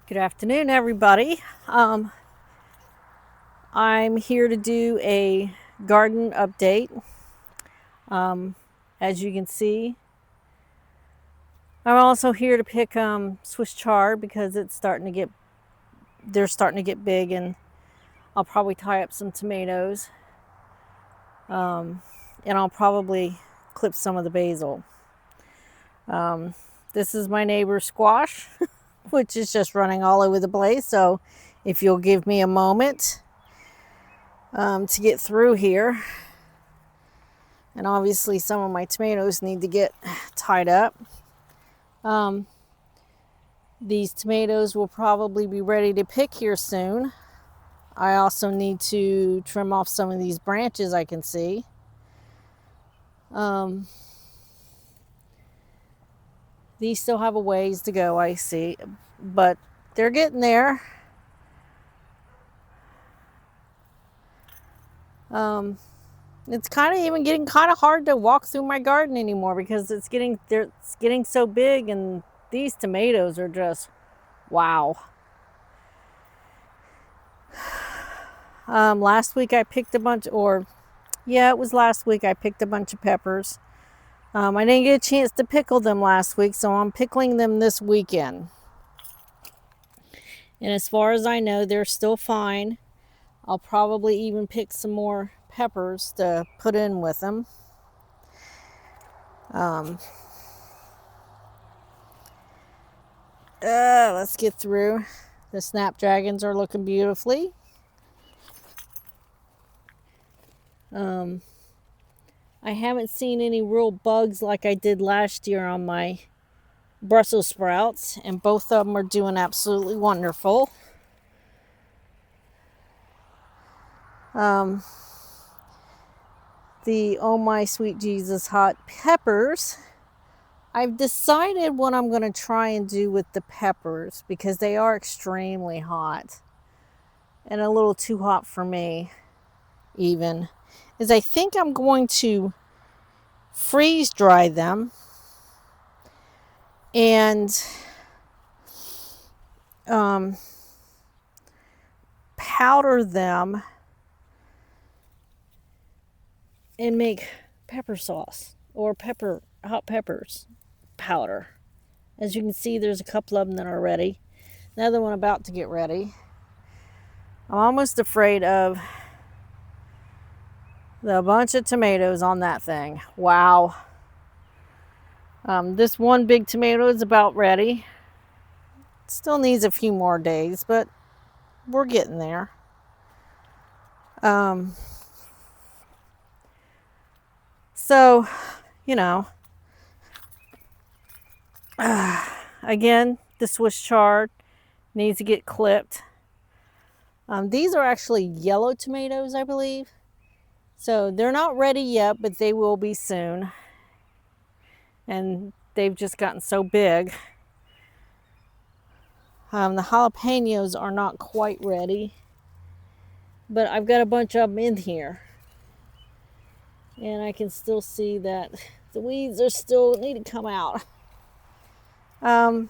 Good afternoon, everybody. I'm here to do a garden update. As you can see, I'm also here to pick Swiss chard because they're starting to get big, and I'll probably tie up some tomatoes, and I'll probably clip some of the basil. This is my neighbor's squash, which is just running all over the place. So if you'll give me a moment to get through here. And obviously some of my tomatoes need to get tied up. These tomatoes will probably be ready to pick here soon. I also need to trim off some of these branches I can see. These still have a ways to go, I see, but they're getting there. It's kind of even getting kind of hard to walk through my garden anymore because it's getting so big, and these tomatoes are just wow. Last week I picked a bunch, it was last week I picked a bunch of peppers. I didn't get a chance to pickle them last week, so I'm pickling them this weekend. And as far as I know, they're still fine. I'll probably even pick some more peppers to put in with them. Let's get through. The snapdragons are looking beautifully. I haven't seen any real bugs like I did last year on my Brussels sprouts, and both of them are doing absolutely wonderful. The Oh My Sweet Jesus hot peppers, I've decided what I'm going to try and do with the peppers because they are extremely hot and a little too hot for me even, is I think I'm going to freeze dry them and powder them and make pepper sauce or hot peppers powder. As you can see, there's a couple of them that are ready. Another one about to get ready. I'm almost afraid of the bunch of tomatoes on that thing. Wow. This one big tomato is about ready. Still needs a few more days, but we're getting there. So, again, the Swiss chard needs to get clipped. These are actually yellow tomatoes, I believe. So they're not ready yet, but they will be soon. And they've just gotten so big. The jalapenos are not quite ready, but I've got a bunch of them in here. And I can still see that the weeds are still need to come out. The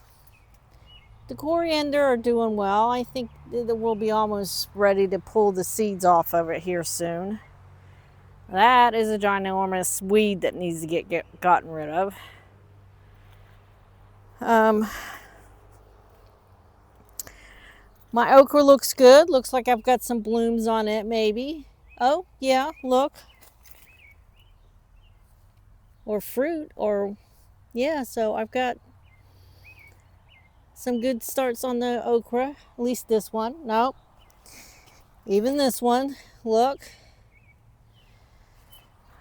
coriander are doing well. I think that we'll be almost ready to pull the seeds off of it here soon. That is a ginormous weed that needs to get gotten rid of. My okra looks good. Looks like I've got some blooms on it, maybe. Oh, yeah, look. Or fruit, yeah, so I've got some good starts on the okra. At least this one. Nope. Even this one. Look.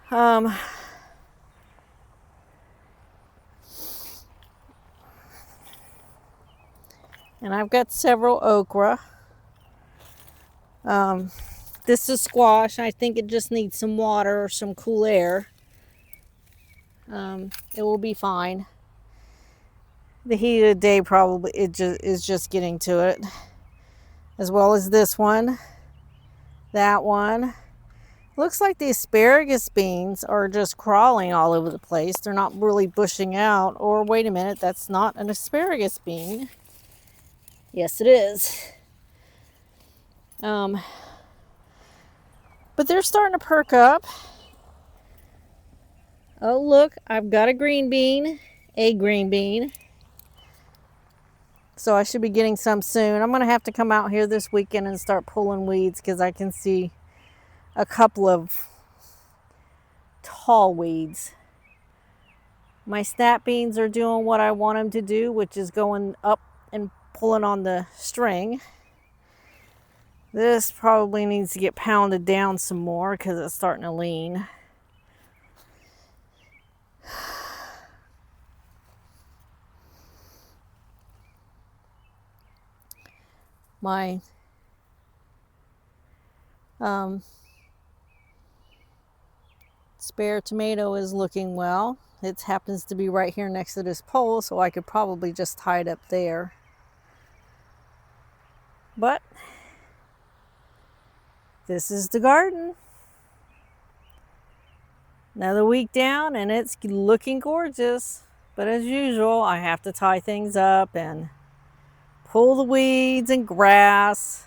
And I've got several okra. This is squash. I think it just needs some water or some cool air. It will be fine. The heat of the day probably is just getting to it. As well as this one. That one. Looks like the asparagus beans are just crawling all over the place. They're not really bushing out. Or wait a minute, that's not an asparagus bean. Yes, it is. But they're starting to perk up. Oh, look, I've got a green bean. So I should be getting some soon. I'm going to have to come out here this weekend and start pulling weeds because I can see a couple of tall weeds. My snap beans are doing what I want them to do, which is going up and pulling on the string. This probably needs to get pounded down some more because it's starting to lean. My spare tomato is looking well. It happens to be right here next to this pole, so I could probably just tie it up there. But this is the garden. Another week down and it's looking gorgeous. But as usual, I have to tie things up and pull the weeds and grass.